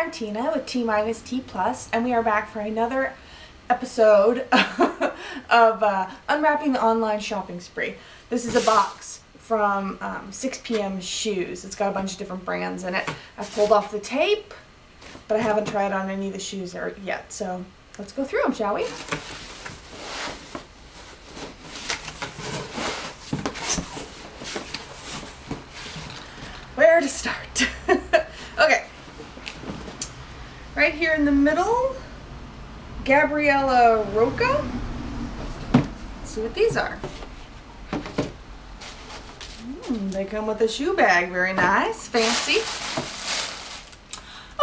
I'm Tina with T-T+, and we are back for another episode of Unwrapping the Online Shopping Spree. This is a box from 6 p.m. Shoes. It's got a bunch of different brands in it. I've pulled off the tape, but I haven't tried on any of the shoes yet, so let's go through them, shall we? Where to start? Okay. Right here in the middle, Gabriella Roca. Let's see what these are. They come with a shoe bag. Very nice. Fancy.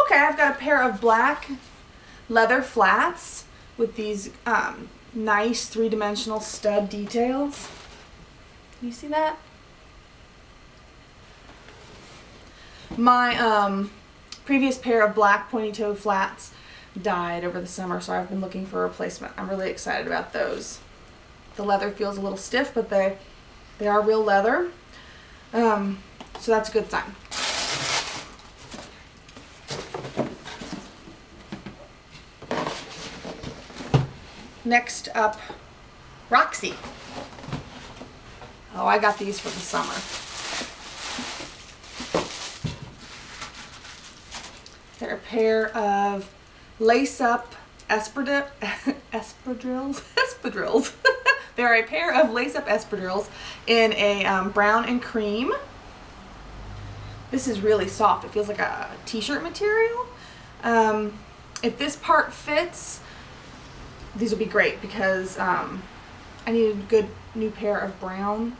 Okay, I've got a pair of black leather flats with these nice three-dimensional stud details. Can you see that? My previous pair of black pointy-toe flats died over the summer, so I've been looking for a replacement. I'm really excited about those. The leather feels a little stiff, but they are real leather, so that's a good sign. Next up, Roxy. Oh, I got these for the summer. They're a pair of lace-up espadrilles. They're a pair of lace-up espadrilles in a brown and cream. This is really soft. It feels like a t-shirt material. If this part fits, these will be great because I need a good new pair of brown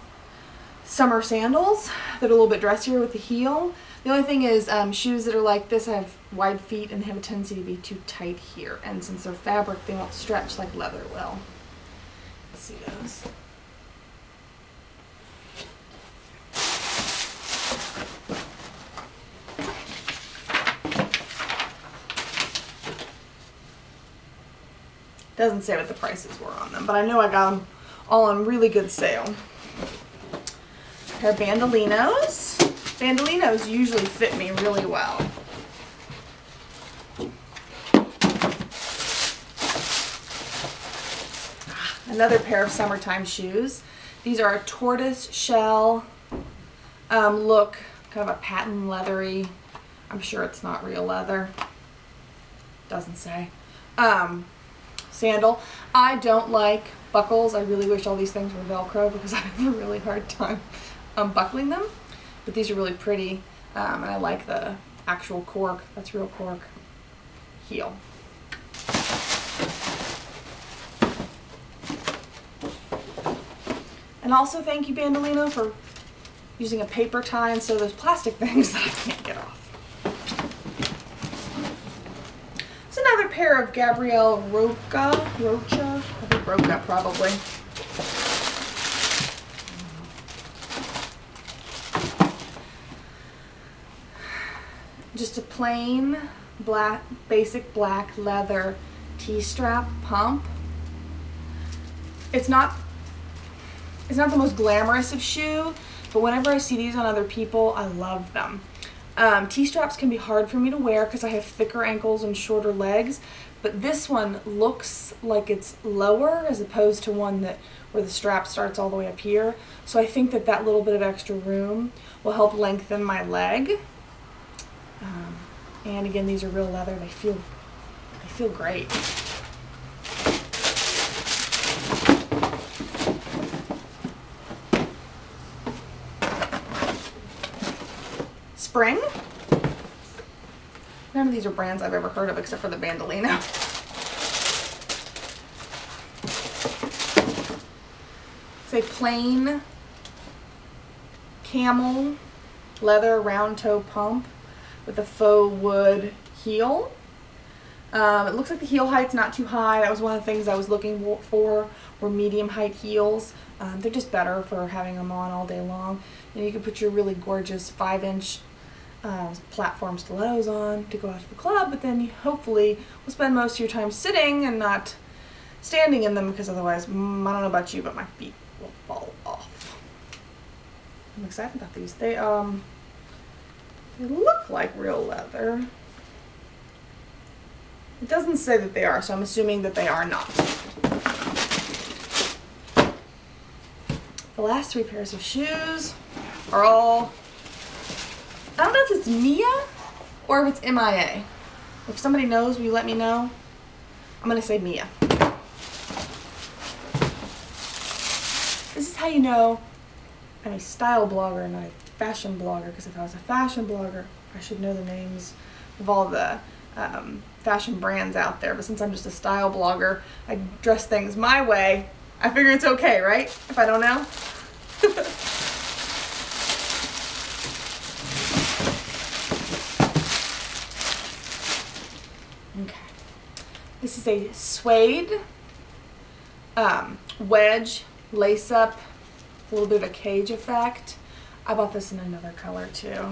summer sandals that are a little bit dressier with the heel. The only thing is shoes that are like this have wide feet and they have a tendency to be too tight here, and since they're fabric they won't stretch like leather will. Let's see those. Doesn't say what the prices were on them, but I know I got them all on really good sale. A pair of bandolinos. Bandolinos usually fit me really well. Another pair of summertime shoes. These are a tortoise shell look, kind of a patent leathery. I'm sure it's not real leather. Doesn't say. Sandal. I don't like buckles. I really wish all these things were Velcro because I have a really hard time unbuckling them. But these are really pretty, and I like the actual cork. That's real cork. Heel. And also thank you, Bandolino, for using a paper tie instead of those plastic things that I can't get off. It's another pair of Gabrielle Roca. I think Roca probably. Just a plain black, basic black leather T-strap pump. It's not the most glamorous of shoe, but whenever I see these on other people, I love them. T-straps can be hard for me to wear because I have thicker ankles and shorter legs, but this one looks like it's lower as opposed to one where the strap starts all the way up here. So I think that little bit of extra room will help lengthen my leg. And again, these are real leather. They feel great. Spring. None of these are brands I've ever heard of except for the Bandolino. It's a plain camel leather round toe pump with a faux wood heel. It looks like the heel height's not too high. That was one of the things I was looking for, were medium height heels. They're just better for having them on all day long. And you can put your really gorgeous 5-inch platform stilettos on to go out to the club, but then you hopefully will spend most of your time sitting and not standing in them, because otherwise, I don't know about you, but my feet will fall off. I'm excited about these. They look like real leather. It doesn't say that they are, so I'm assuming that they are not. The last 3 pairs of shoes are all, I don't know if it's Mia or if it's MIA. If somebody knows, will you let me know? I'm gonna say Mia. This is how you know I'm a style blogger, not a fashion blogger, because if I was a fashion blogger, I should know the names of all the fashion brands out there. But since I'm just a style blogger, I dress things my way. I figure it's okay, right? If I don't know. Okay. This is a suede wedge lace up, a little bit of a cage effect. I bought this in another color too.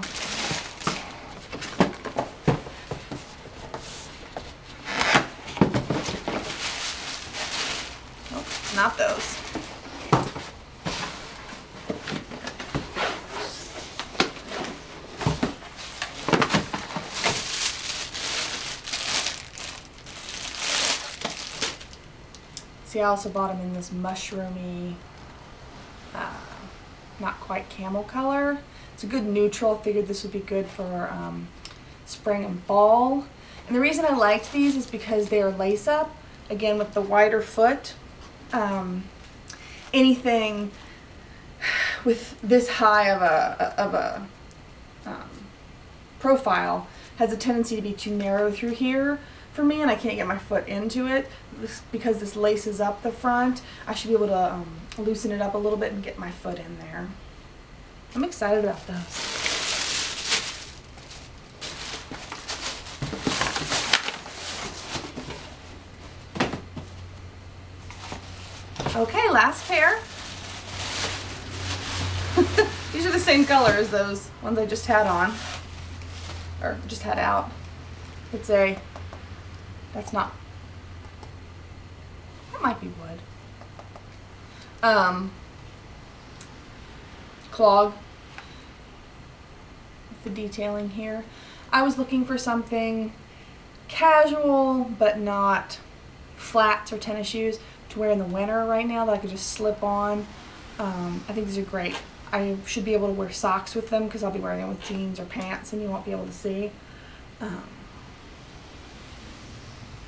Not those. See, I also bought them in this mushroomy, not quite camel color. It's a good neutral. I figured this would be good for spring and fall. And the reason I liked these is because they are lace up, again with the wider foot. Anything with this high of a profile has a tendency to be too narrow through here for me, and I can't get my foot into it. Because this laces up the front, I should be able to loosen it up a little bit and get my foot in there. I'm excited about those. Okay, last pair. These are the same color as those ones I just had on, or just had out. It's a, that's not, that might be wood. Clog with the detailing here. I was looking for something casual but not flats or tennis shoes to wear in the winter right now that I could just slip on. I think these are great. I should be able to wear socks with them because I'll be wearing them with jeans or pants and you won't be able to see.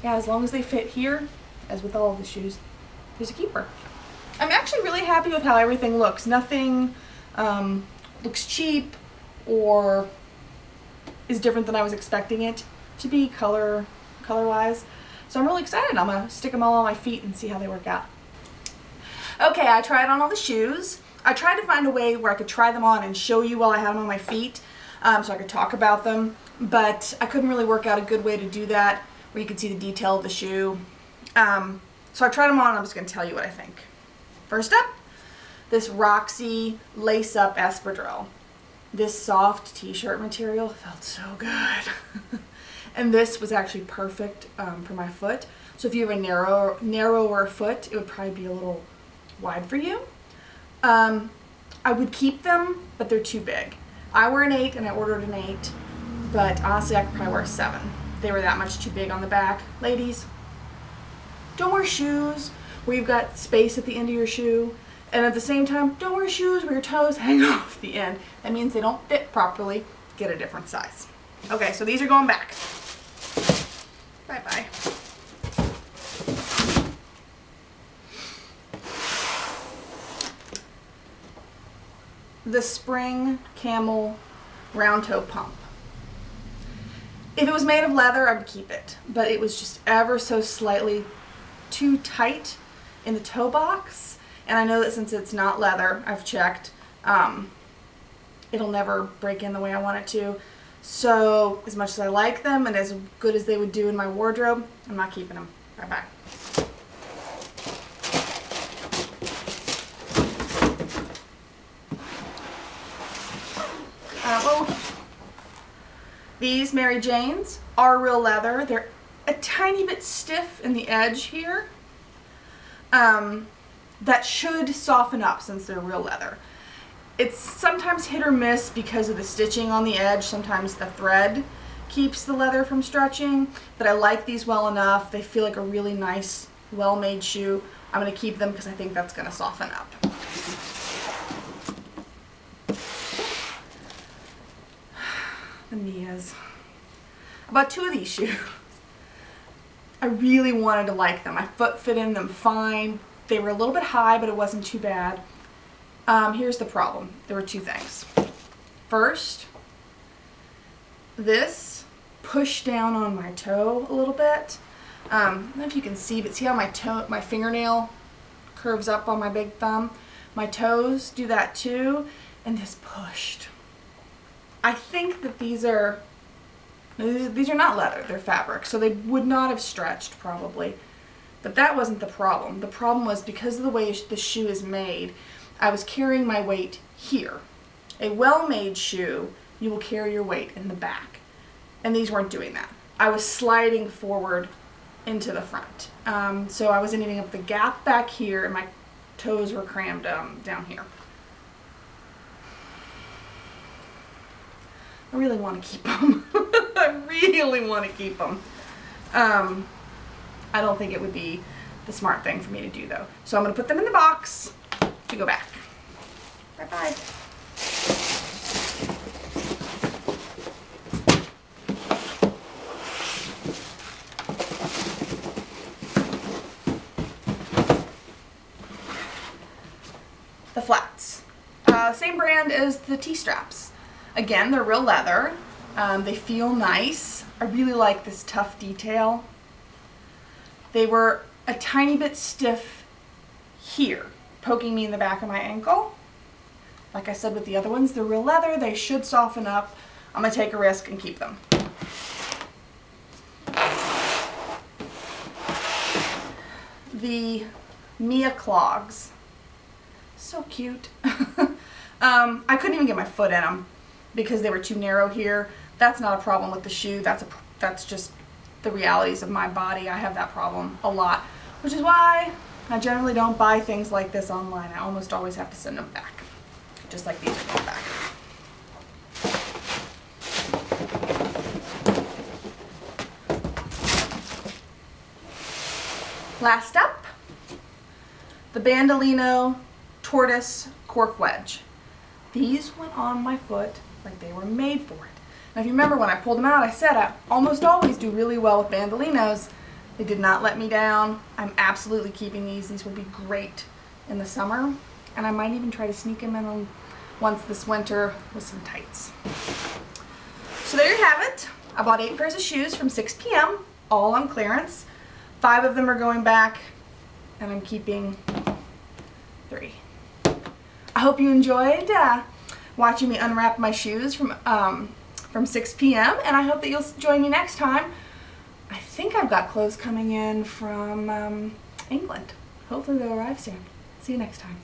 Yeah, as long as they fit here, as with all of the shoes, there's a keeper. I'm actually really happy with how everything looks. Nothing looks cheap or is different than I was expecting it to be color-wise. So I'm really excited. I'm gonna stick them all on my feet and see how they work out. Okay, I tried on all the shoes. I tried to find a way where I could try them on and show you while I had them on my feet, so I could talk about them, but I couldn't really work out a good way to do that where you could see the detail of the shoe. So I tried them on and I'm just gonna tell you what I think. First up, this Roxy lace-up espadrille. This soft t-shirt material felt so good. And this was actually perfect for my foot. So if you have a narrower foot, it would probably be a little wide for you. I would keep them, but they're too big. I wear an 8 and I ordered an 8, but honestly I could probably wear a 7. They were that much too big on the back. Ladies, don't wear shoes where you've got space at the end of your shoe, and at the same time, don't wear shoes where your toes hang off the end. That means they don't fit properly. Get a different size. Okay, so these are going back. Bye-bye. The spring camel round toe pump. If it was made of leather, I would keep it, but it was just ever so slightly too tight in the toe box, and I know that since it's not leather, I've checked, it'll never break in the way I want it to. So as much as I like them and as good as they would do in my wardrobe, I'm not keeping them. Bye-bye. These Mary Janes are real leather. They're a tiny bit stiff in the edge here. That should soften up since they're real leather. It's sometimes hit or miss because of the stitching on the edge. Sometimes the thread keeps the leather from stretching, but I like these well enough. They feel like a really nice, well-made shoe. I'm going to keep them because I think that's going to soften up. The Mias. I bought 2 of these shoes. I really wanted to like them. My foot fit in them fine. They were a little bit high, but it wasn't too bad. Here's the problem. There were 2 things. First, this pushed down on my toe a little bit. I don't know if you can see, but see how my fingernail curves up on my big thumb? My toes do that too, and this pushed. I think that these are not leather, they're fabric, so they would not have stretched probably. But that wasn't the problem. The problem was because of the way the shoe is made, I was carrying my weight here. A well-made shoe, you will carry your weight in the back. And these weren't doing that. I was sliding forward into the front. So I was ending up the gap back here and my toes were crammed down here. I really want to keep them. I really want to keep them. I don't think it would be the smart thing for me to do though. So I'm going to put them in the box to go back. Bye-bye. The flats. Same brand as the T-straps. Again, they're real leather. They feel nice. I really like this tough detail. They were a tiny bit stiff here, poking me in the back of my ankle. Like I said with the other ones, they're real leather. They should soften up. I'm going to take a risk and keep them. The Mia clogs. So cute. I couldn't even get my foot in them because they were too narrow here. That's not a problem with the shoe. That's just the realities of my body. I have that problem a lot, which is why I generally don't buy things like this online. I almost always have to send them back, just like these are going back. Last up, the Bandolino Tortoise Cork Wedge. These went on my foot like they were made for it. Now if you remember when I pulled them out, I said I almost always do really well with bandolinos. They did not let me down. I'm absolutely keeping these. These will be great in the summer. And I might even try to sneak them in once this winter with some tights. So there you have it. I bought 8 pairs of shoes from 6 p.m. all on clearance. 5 of them are going back and I'm keeping 3. I hope you enjoyed watching me unwrap my shoes from 6 p.m. and I hope that you'll join me next time. I think I've got clothes coming in from England. Hopefully they'll arrive soon. See you next time.